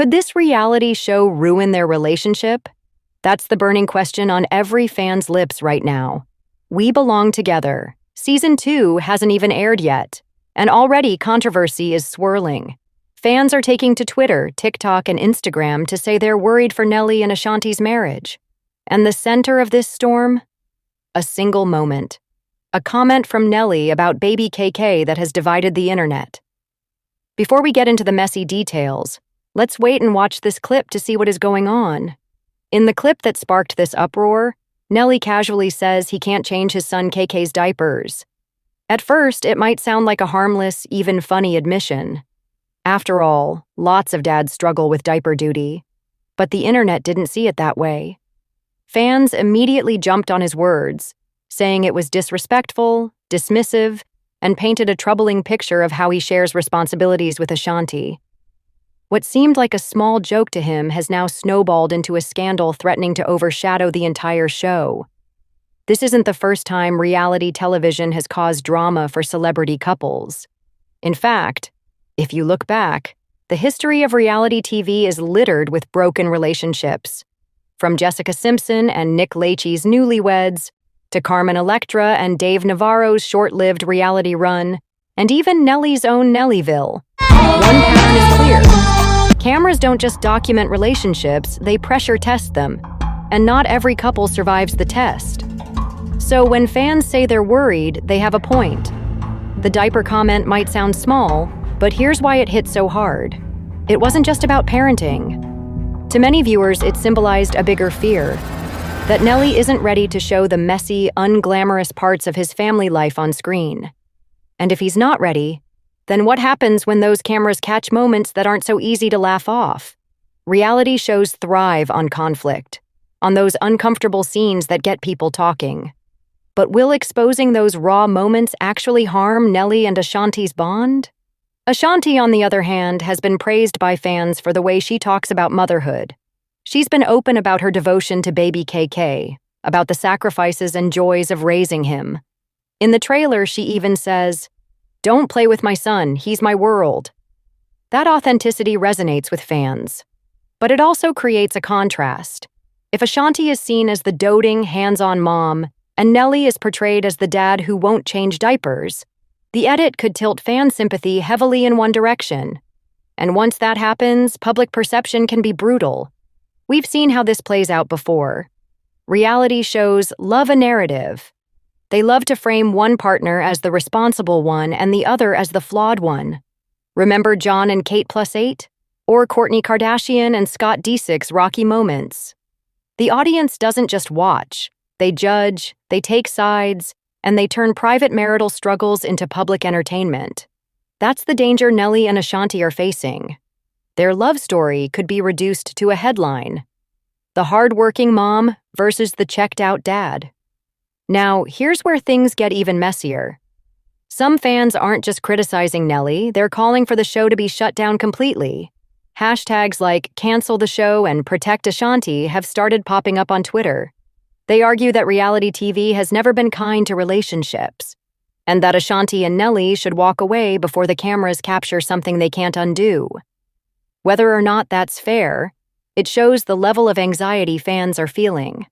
Could this reality show ruin their relationship? That's the burning question on every fan's lips right now. We Belong Together. Season 2 hasn't even aired yet, and already controversy is swirling. Fans are taking to Twitter, TikTok, and Instagram to say they're worried for Nelly and Ashanti's marriage. And the center of this storm? A single moment. A comment from Nelly about baby KK that has divided the internet. Before we get into the messy details, let's wait and watch this clip to see what is going on. In the clip that sparked this uproar, Nelly casually says he can't change his son KK's diapers. At first, it might sound like a harmless, even funny admission. After all, lots of dads struggle with diaper duty. But the internet didn't see it that way. Fans immediately jumped on his words, saying it was disrespectful, dismissive, and painted a troubling picture of how he shares responsibilities with Ashanti. What seemed like a small joke to him has now snowballed into a scandal threatening to overshadow the entire show. This isn't the first time reality television has caused drama for celebrity couples. In fact, if you look back, the history of reality TV is littered with broken relationships. From Jessica Simpson and Nick Lachey's Newlyweds, to Carmen Electra and Dave Navarro's short-lived reality run, and even Nelly's own Nellyville. One pattern is clear. Cameras don't just document relationships, they pressure test them, and not every couple survives the test. So when fans say they're worried, they have a point. The diaper comment might sound small, but here's why it hit so hard. It wasn't just about parenting. To many viewers, it symbolized a bigger fear, that Nelly isn't ready to show the messy, unglamorous parts of his family life on screen. And if he's not ready, then what happens when those cameras catch moments that aren't so easy to laugh off? Reality shows thrive on conflict, on those uncomfortable scenes that get people talking. But will exposing those raw moments actually harm Nelly and Ashanti's bond? Ashanti, on the other hand, has been praised by fans for the way she talks about motherhood. She's been open about her devotion to baby KK, about the sacrifices and joys of raising him. In the trailer, she even says, "Don't play with my son, he's my world." That authenticity resonates with fans. But it also creates a contrast. If Ashanti is seen as the doting, hands-on mom, and Nelly is portrayed as the dad who won't change diapers, the edit could tilt fan sympathy heavily in one direction. And once that happens, public perception can be brutal. We've seen how this plays out before. Reality shows love a narrative. They love to frame one partner as the responsible one and the other as the flawed one. Remember John and Kate +8? Or Kourtney Kardashian and Scott Disick's rocky moments? The audience doesn't just watch. They judge, they take sides, and they turn private marital struggles into public entertainment. That's the danger Nelly and Ashanti are facing. Their love story could be reduced to a headline: the hard-working mom versus the checked-out dad. Now, here's where things get even messier. Some fans aren't just criticizing Nelly, they're calling for the show to be shut down completely. Hashtags like "cancel the show" and "protect Ashanti" have started popping up on Twitter. They argue that reality TV has never been kind to relationships, and that Ashanti and Nelly should walk away before the cameras capture something they can't undo. Whether or not that's fair, it shows the level of anxiety fans are feeling.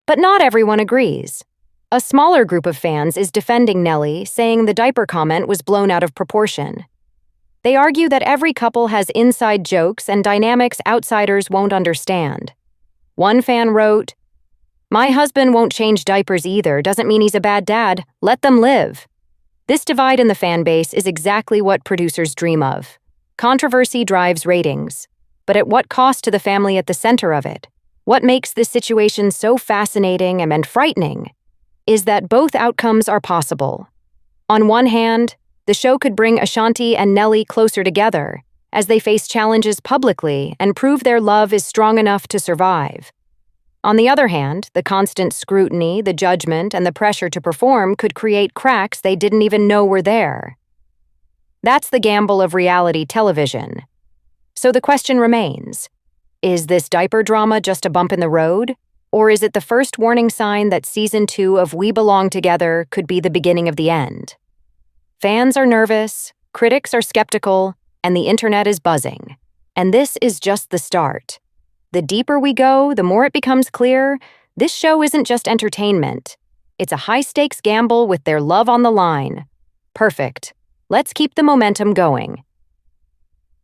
But not everyone agrees. A smaller group of fans is defending Nelly, saying the diaper comment was blown out of proportion. They argue that every couple has inside jokes and dynamics outsiders won't understand. One fan wrote, "My husband won't change diapers either, doesn't mean he's a bad dad, let them live." This divide in the fan base is exactly what producers dream of. Controversy drives ratings, but at what cost to the family at the center of it? What makes this situation so fascinating and frightening is that both outcomes are possible. On one hand, the show could bring Ashanti and Nelly closer together as they face challenges publicly and prove their love is strong enough to survive. On the other hand, the constant scrutiny, the judgment, and the pressure to perform could create cracks they didn't even know were there. That's the gamble of reality television. So the question remains, is this diaper drama just a bump in the road? Or is it the first warning sign that Season 2 of We Belong Together could be the beginning of the end? Fans are nervous, critics are skeptical, and the internet is buzzing. And this is just the start. The deeper we go, the more it becomes clear this show isn't just entertainment. It's a high-stakes gamble with their love on the line. Perfect. Let's keep the momentum going.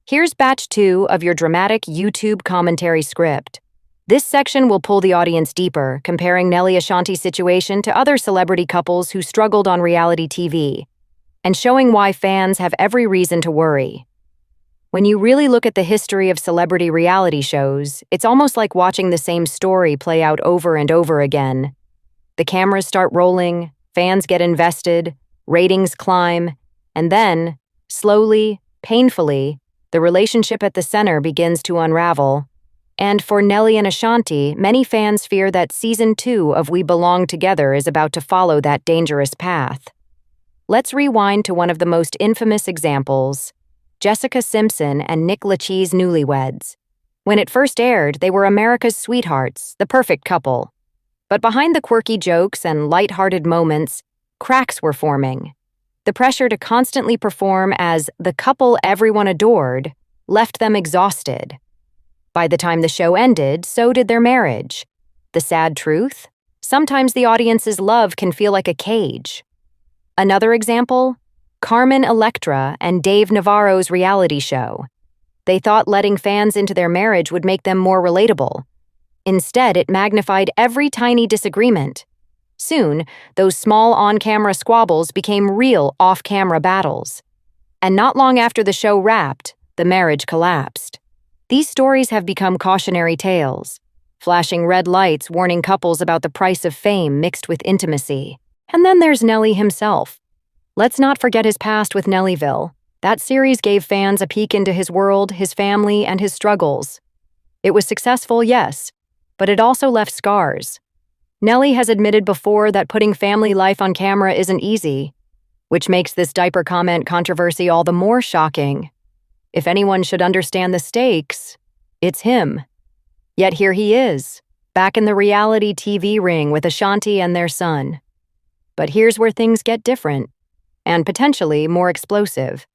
Here's batch 2 of your dramatic YouTube commentary script. This section will pull the audience deeper, comparing Nelly Ashanti's situation to other celebrity couples who struggled on reality TV, and showing why fans have every reason to worry. When you really look at the history of celebrity reality shows, it's almost like watching the same story play out over and over again. The cameras start rolling, fans get invested, ratings climb, and then, slowly, painfully, the relationship at the center begins to unravel. And for Nelly and Ashanti, many fans fear that Season 2 of We Belong Together is about to follow that dangerous path. Let's rewind to one of the most infamous examples, Jessica Simpson and Nick Lachey's Newlyweds. When it first aired, they were America's sweethearts, the perfect couple. But behind the quirky jokes and light-hearted moments, cracks were forming. The pressure to constantly perform as the couple everyone adored left them exhausted. By the time the show ended, so did their marriage. The sad truth? Sometimes the audience's love can feel like a cage. Another example? Carmen Electra and Dave Navarro's reality show. They thought letting fans into their marriage would make them more relatable. Instead, it magnified every tiny disagreement. Soon, those small on-camera squabbles became real off-camera battles. And not long after the show wrapped, the marriage collapsed. These stories have become cautionary tales, flashing red lights warning couples about the price of fame mixed with intimacy. And then there's Nelly himself. Let's not forget his past with Nellyville. That series gave fans a peek into his world, his family, and his struggles. It was successful, yes, but it also left scars. Nelly has admitted before that putting family life on camera isn't easy, which makes this diaper comment controversy all the more shocking. If anyone should understand the stakes, it's him. Yet here he is, back in the reality TV ring with Ashanti and their son. But here's where things get different, and potentially more explosive.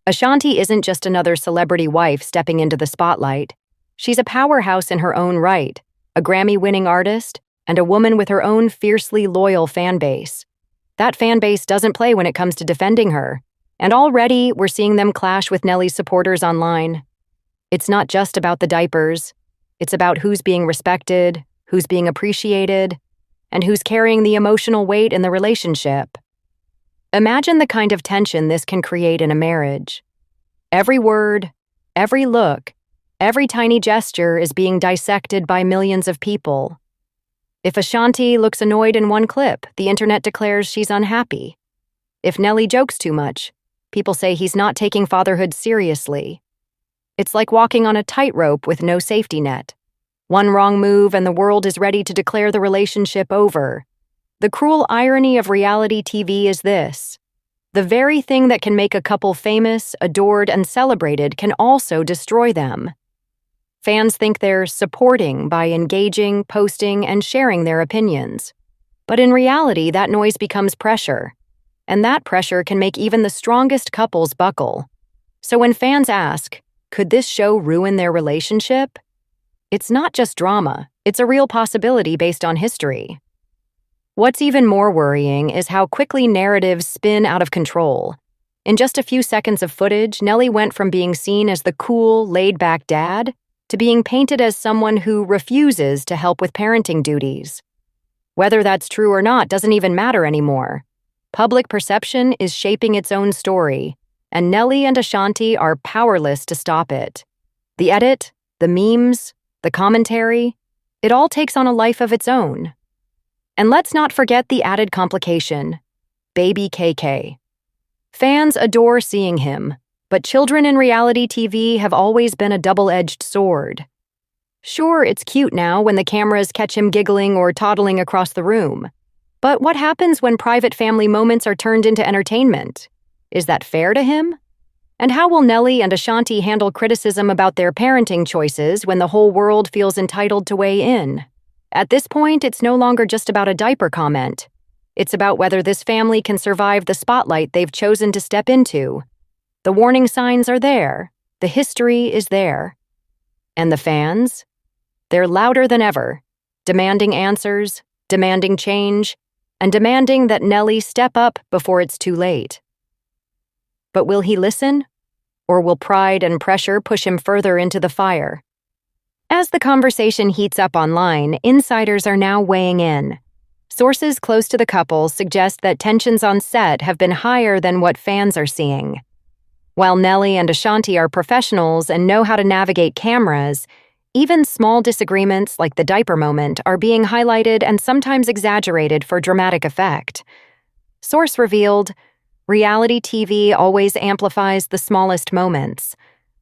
Ashanti isn't just another celebrity wife stepping into the spotlight. She's a powerhouse in her own right, a Grammy-winning artist, and a woman with her own fiercely loyal fan base. That fan base doesn't play when it comes to defending her, and already we're seeing them clash with Nelly's supporters online. It's not just about the diapers. It's about who's being respected, who's being appreciated, and who's carrying the emotional weight in the relationship. Imagine the kind of tension this can create in a marriage. Every word, every look, every tiny gesture is being dissected by millions of people. If Ashanti looks annoyed in one clip, the internet declares she's unhappy. If Nelly jokes too much, people say he's not taking fatherhood seriously. It's like walking on a tightrope with no safety net. One wrong move and the world is ready to declare the relationship over. The cruel irony of reality TV is this: the very thing that can make a couple famous, adored, and celebrated can also destroy them. Fans think they're supporting by engaging, posting, and sharing their opinions. But in reality, that noise becomes pressure. And that pressure can make even the strongest couples buckle. So when fans ask, could this show ruin their relationship? It's not just drama, it's a real possibility based on history. What's even more worrying is how quickly narratives spin out of control. In just a few seconds of footage, Nelly went from being seen as the cool, laid-back dad to being painted as someone who refuses to help with parenting duties. Whether that's true or not doesn't even matter anymore. Public perception is shaping its own story, and Nelly and Ashanti are powerless to stop it. The edit, the memes, the commentary, it all takes on a life of its own. And let's not forget the added complication: Baby KK. Fans adore seeing him, but children in reality TV have always been a double-edged sword. Sure, it's cute now when the cameras catch him giggling or toddling across the room. But what happens when private family moments are turned into entertainment? Is that fair to him? And how will Nelly and Ashanti handle criticism about their parenting choices when the whole world feels entitled to weigh in? At this point, it's no longer just about a diaper comment. It's about whether this family can survive the spotlight they've chosen to step into. The warning signs are there, The history is there. And the fans? They're louder than ever, demanding answers, demanding change, and demanding that Nelly step up before it's too late. But will he listen? Or will pride and pressure push him further into the fire? As the conversation heats up online, insiders are now weighing in. Sources close to the couple suggest that tensions on set have been higher than what fans are seeing. While Nelly and Ashanti are professionals and know how to navigate cameras, even small disagreements like the diaper moment are being highlighted and sometimes exaggerated for dramatic effect. Source revealed, reality TV always amplifies the smallest moments.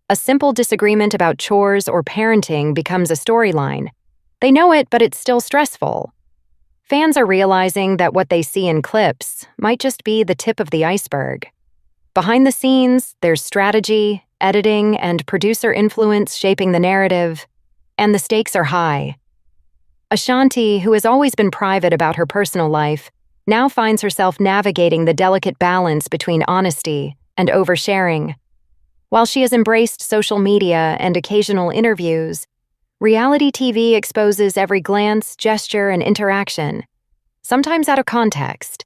A simple disagreement about chores or parenting becomes a storyline. They know it, but it's still stressful. Fans are realizing that what they see in clips might just be the tip of the iceberg. Behind the scenes, there's strategy, editing, and producer influence shaping the narrative, and the stakes are high. Ashanti, who has always been private about her personal life, now finds herself navigating the delicate balance between honesty and oversharing. While she has embraced social media and occasional interviews, reality TV exposes every glance, gesture, and interaction, sometimes out of context.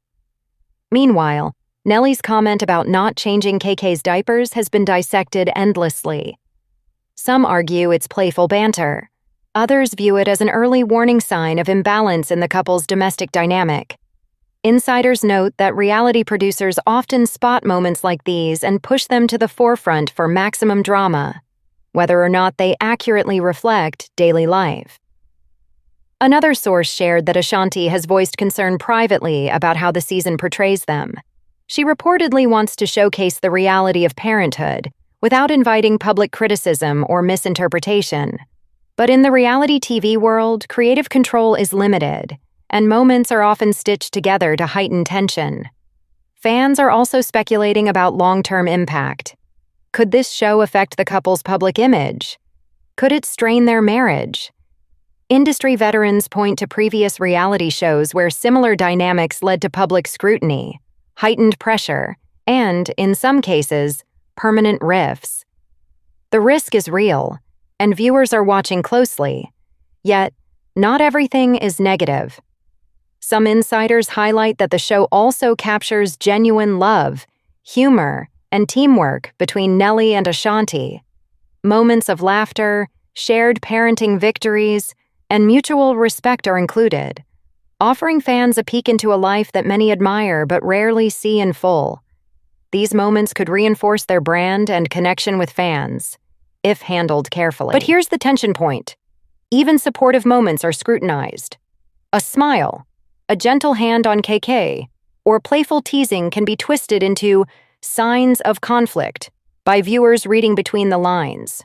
Meanwhile, Nelly's comment about not changing KK's diapers has been dissected endlessly. Some argue it's playful banter. Others view it as an early warning sign of imbalance in the couple's domestic dynamic. Insiders note that reality producers often spot moments like these and push them to the forefront for maximum drama, whether or not they accurately reflect daily life. Another source shared that Ashanti has voiced concern privately about how the season portrays them. She reportedly wants to showcase the reality of parenthood without inviting public criticism or misinterpretation. But in the reality TV world, creative control is limited, and moments are often stitched together to heighten tension. Fans are also speculating about long-term impact. Could this show affect the couple's public image? Could it strain their marriage? Industry veterans point to previous reality shows where similar dynamics led to public scrutiny, heightened pressure, and, in some cases, permanent rifts. The risk is real, and viewers are watching closely. Yet, not everything is negative. Some insiders highlight that the show also captures genuine love, humor, and teamwork between Nelly and Ashanti. Moments of laughter, shared parenting victories, and mutual respect are included, offering fans a peek into a life that many admire but rarely see in full. These moments could reinforce their brand and connection with fans, if handled carefully. But here's the tension point. Even supportive moments are scrutinized. A smile, a gentle hand on KK, or playful teasing can be twisted into signs of conflict by viewers reading between the lines.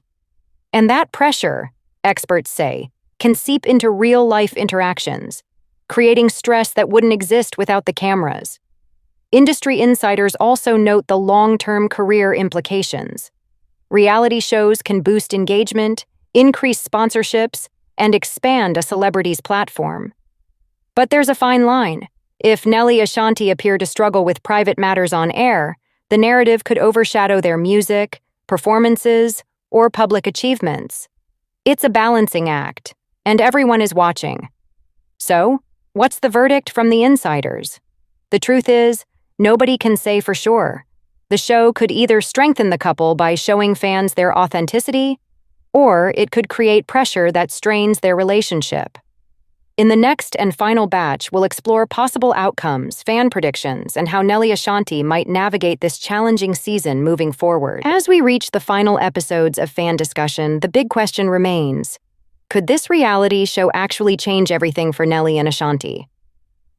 And that pressure, experts say, can seep into real-life interactions, creating stress that wouldn't exist without the cameras. Industry insiders also note the long-term career implications. Reality shows can boost engagement, increase sponsorships, and expand a celebrity's platform. But there's a fine line. If Nelly Ashanti appear to struggle with private matters on air, the narrative could overshadow their music, performances, or public achievements. It's a balancing act, and everyone is watching. So, what's the verdict from the insiders? The truth is, nobody can say for sure. The show could either strengthen the couple by showing fans their authenticity, or it could create pressure that strains their relationship. In the next and final batch, we'll explore possible outcomes, fan predictions, and how Nelly Ashanti might navigate this challenging season moving forward. As we reach the final episodes of Fan Discussion, the big question remains: could this reality show actually change everything for Nelly and Ashanti?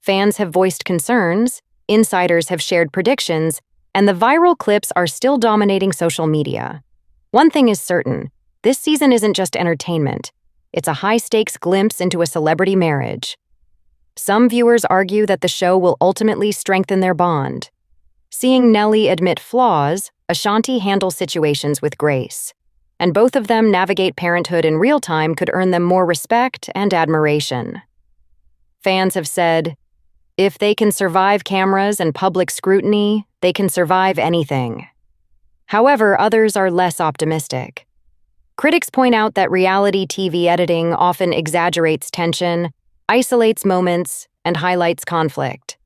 Fans have voiced concerns, insiders have shared predictions, and the viral clips are still dominating social media. One thing is certain: this season isn't just entertainment. It's a high-stakes glimpse into a celebrity marriage. Some viewers argue that the show will ultimately strengthen their bond. Seeing Nelly admit flaws, Ashanti handles situations with grace, and both of them navigate parenthood in real time could earn them more respect and admiration. Fans have said, if they can survive cameras and public scrutiny, they can survive anything. However, others are less optimistic. Critics point out that reality TV editing often exaggerates tension, isolates moments, and highlights conflict.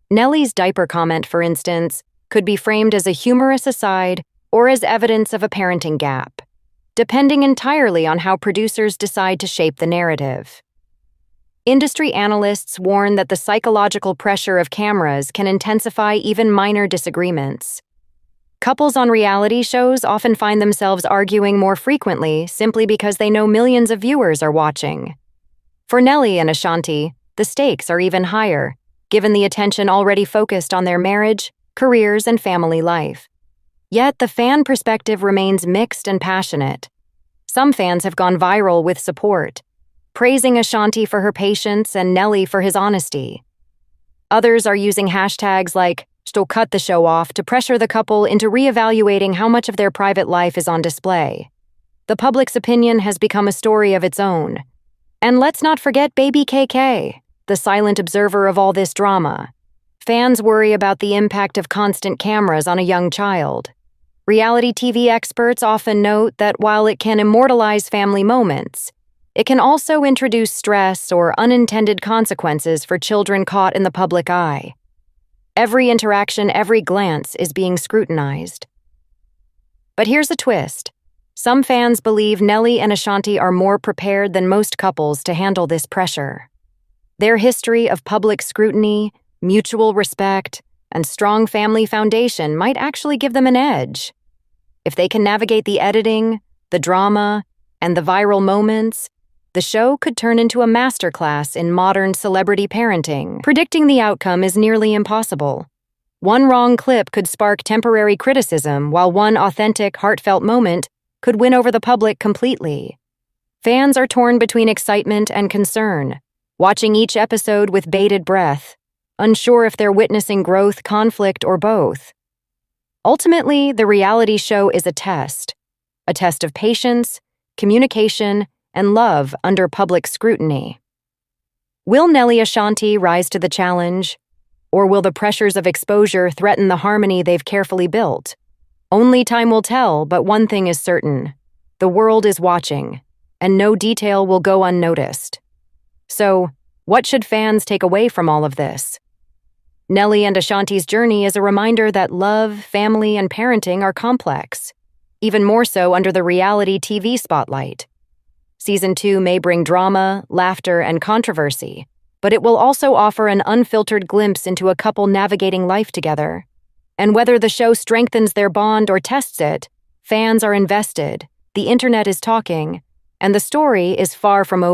Nelly's diaper comment, for instance, could be framed as a humorous aside or as evidence of a parenting gap, depending entirely on how producers decide to shape the narrative. Industry analysts warn that the psychological pressure of cameras can intensify even minor disagreements. Couples on reality shows often find themselves arguing more frequently simply because they know millions of viewers are watching. For Nelly and Ashanti, the stakes are even higher, given the attention already focused on their marriage, careers, and family life. Yet the fan perspective remains mixed and passionate. Some fans have gone viral with support, praising Ashanti for her patience and Nelly for his honesty. Others are using hashtags like "She'll cut the show off" to pressure the couple into reevaluating how much of their private life is on display. The public's opinion has become a story of its own. And let's not forget baby KK, the silent observer of all this drama. Fans worry about the impact of constant cameras on a young child. Reality TV experts often note that while it can immortalize family moments, it can also introduce stress or unintended consequences for children caught in the public eye. Every interaction, every glance is being scrutinized. But here's a twist. Some fans believe Nelly and Ashanti are more prepared than most couples to handle this pressure. Their history of public scrutiny, mutual respect, and strong family foundation might actually give them an edge. If they can navigate the editing, the drama, and the viral moments, the show could turn into a masterclass in modern celebrity parenting. Predicting the outcome is nearly impossible. One wrong clip could spark temporary criticism, while one authentic, heartfelt moment could win over the public completely. Fans are torn between excitement and concern, watching each episode with bated breath, unsure if they're witnessing growth, conflict, or both. Ultimately, the reality show is a test of patience, communication, and love under public scrutiny. Will Nelly Ashanti rise to the challenge, or will the pressures of exposure threaten the harmony they've carefully built? Only time will tell, but one thing is certain: the world is watching, and no detail will go unnoticed. So, what should fans take away from all of this? Nelly and Ashanti's journey is a reminder that love, family, and parenting are complex, even more so under the reality TV spotlight. Season 2 may bring drama, laughter, and controversy, but it will also offer an unfiltered glimpse into a couple navigating life together. And whether the show strengthens their bond or tests it, fans are invested, the internet is talking, and the story is far from over.